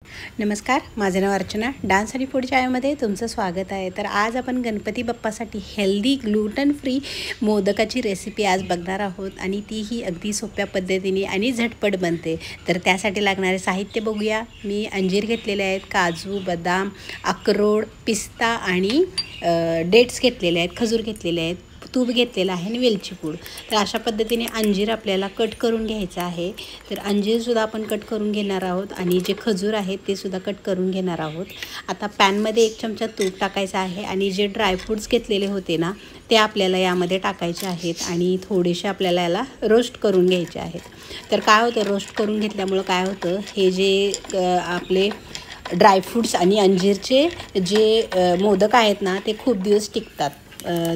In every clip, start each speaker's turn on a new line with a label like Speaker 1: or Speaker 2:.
Speaker 1: नमस्कार, माझं नाव अर्चना. डान्स आणि फूड चॅनलमध्ये तुमचं स्वागत आहे. तर आज आपण गणपती बाप्पासाठी हेल्दी ग्लूटन फ्री मोदकाची रेसिपी आज बघणार आहोत आणि तीही अगदी सोप्या पद्धतीने आणि झटपट बनते. तर त्यासाठी लागणारे साहित्य बघूया. मी अंजीर घेतलेले आहेत, काजू, बदाम, अक्रोड, पिस्ता आणि डेट्स घेतलेले आहेत, खजूर घेतलेले आहेत, तूप घेतलेलं आहे आणि वेलची पूड. तर अशा पद्धतीने अंजीर आपल्याला कट करून घ्यायचं आहे. तर अंजीरसुद्धा आपण कट करून घेणार आहोत आणि जे खजूर आहेत ते सुद्धा कट करून घेणार आहोत. आता पॅनमध्ये 1 चमचा तूप टाकायचं आहे आणि जे ड्रायफ्रूट्स घेतलेले होते ना ते आपल्याला यामध्ये टाकायचे आहेत आणि थोडेसे आपल्याला याला रोस्ट करून घ्यायचे आहेत. तर काय होतं, रोस्ट करून घेतल्यामुळं काय होतं, हे जे आपले ड्रायफ्रूट्स आणि अंजीरचे जे मोदक आहेत ना ते खूप दिवस टिकतात.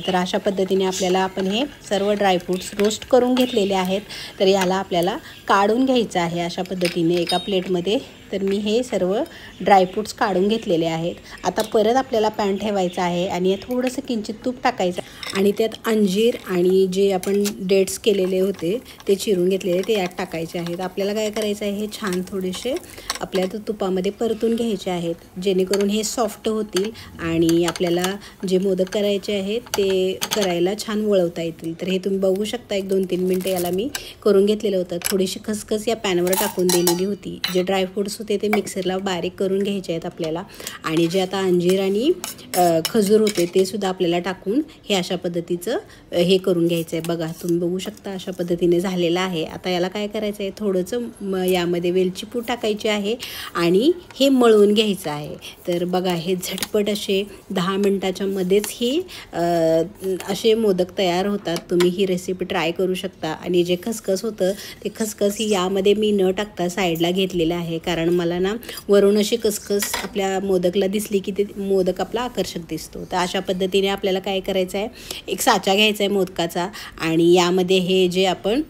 Speaker 1: तर अशा पद्धतीने आपण हे सर्व ड्रायफ्रूट्स रोस्ट करून घेतलेले आहेत. तर याला आपल्याला काढून घ्यायचं आहे अशा पद्धतीने एका प्लेटमध्ये. तर मी हे सर्व ड्रायफ्रूट्स काढून घेतलेले आहेत. आता परत आपल्याला पॅन ठेवायचा आहे आणि थोडंसं किंचित तूप टाकायचं आणि त्यात अंजीर आणि जे आपण डेट्स केलेले होते ते चिरून घेतलेले ते यात टाकायचे आहेत. आपल्याला काय करायचं आहे, हे छान थोडेसे आपल्या तुपामध्ये परतून घ्यायचे आहेत जेणेकरून हे सॉफ्ट होतील आणि आपल्याला जे मोदक करायचे आहेत ते करायला छान वळवता येतील. तर हे तुम्ही बघू शकता, 1-2-3 मिनटं याला मी करून घेतलेलं होतं. थोडीशी खसखस या पॅनवर टाकून दिलेली होती. जे ड्रायफ्रूट्स होते ते मिक्सरला बारीक करून घ्यायचे आहेत आपल्याला आणि जे आता अंजीर आणि खजूर होते ते सुद्धा आपल्याला टाकून हे अशा पद्धतीचं हे करून घ्यायचं आहे. बघा, तुम्ही बघू शकता अशा पद्धतीने झालेलं आहे. आता याला काय करायचं आहे, थोडंसं यामध्ये वेलची पूड टाकायची आहे आणि हे मळून घ्यायचं आहे. तर बघा, हे झटपट असे 10 मिनटाच्या मध्येच ही असे मोदक तयार होतात. तुम्ही ही रेसिपी ट्राय करू शकता. आणि जे खसखस होतं ते खसखस ही यामध्ये मी न टाकता साईडला घेतलेलं आहे, कारण मला ना वरून अशी खसखस आपल्या मोदकला दिसली की ते मोदक आपला आकर्षक दिसतो. तर अशा पद्धतीने आपल्याला काय करायचं आहे, एक साचा घ्यायचा आहे मोदकाचा आणि यामध्ये हे जे आपण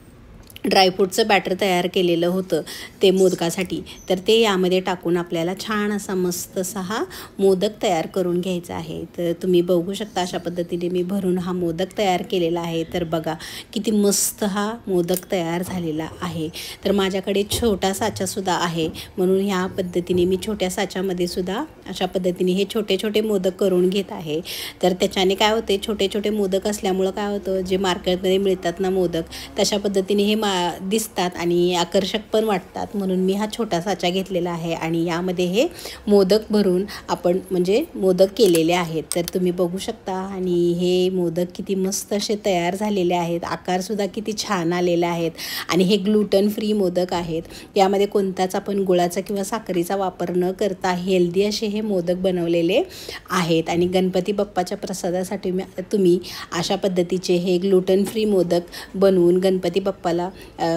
Speaker 1: ड्रायफ्रूटचं बॅटर तयार केलेलं होतं ते मोदकासाठी, तर ते यामध्ये टाकून आपल्याला छान असा मस्त असा हा मोदक तयार करून घ्यायचा आहे. तर तुम्ही बघू शकता अशा पद्धतीने मी भरून हा मोदक तयार केलेला आहे. तर बघा किती मस्त हा मोदक तयार झालेला आहे. तर माझ्याकडे छोटा साचासुद्धा आहे, म्हणून ह्या पद्धतीने मी छोट्या साच्यामध्ये सुद्धा अशा पद्धतीने हे छोटे छोटे मोदक करून घेत आहे. तर त्याच्याने काय होते, छोटे छोटे मोदक असल्यामुळं काय होतं, जे मार्केटमध्ये मिळतात ना मोदक तशा पद्धतीने हे दिसतात आणि आकर्षक पण वाटतात, म्हणून मी हा छोटा साचा घेतलेला आहे आणि यामध्ये हे मोदक भरून आपण म्हणजे मोदक केलेले आहेत. तर तुम्ही बघू शकता आणि हे मोदक किती मस्त असे तयार झालेले आहेत. आकारसुद्धा किती छान आलेले आहेत आणि हे ग्लूटन फ्री मोदक आहेत. यामध्ये कोणताच आपण गुळाचा किंवा साखरेचा वापर न करता हेल्दी असे हे मोदक बनवलेले आहेत. आणि गणपती बाप्पाच्या प्रसादासाठी तुम्ही अशा पद्धतीचे हे ग्लूटन फ्री मोदक बनवून गणपती बाप्पाला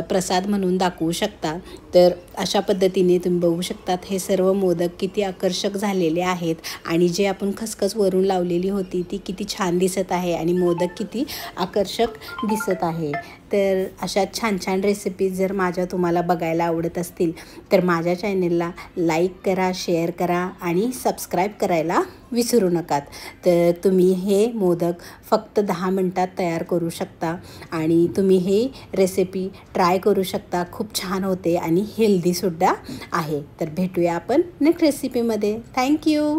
Speaker 1: प्रसाद म्हणून दाखवू शकता. तर अशा पद्धतीने तुम्ही बघू शकतात हे सर्व मोदक किती आकर्षक झालेले आहेत आणि जे आपण खसखस वरून लावलेली होती ती किती छान दिसत आहे आणि मोदक किती आकर्षक दिसत आहे. तर अशा छान छान रेसिपीज जर तुम्हाला बघायला आवडत असतील तर माझ्या चॅनलला लाईक करा, शेअर करा आणि सबस्क्राईब करायला विसरू नका. तर तुम्ही हे मोदक फक्त 10 मिनटात तयार करू शकता आणि तुम्ही हे रेसिपी ट्राय करू शकता. खूप छान होते आणि हेल्दीसुद्धा आहे. तर भेटूया आपण नेक्स्ट रेसिपीमध्ये. थँक्यू.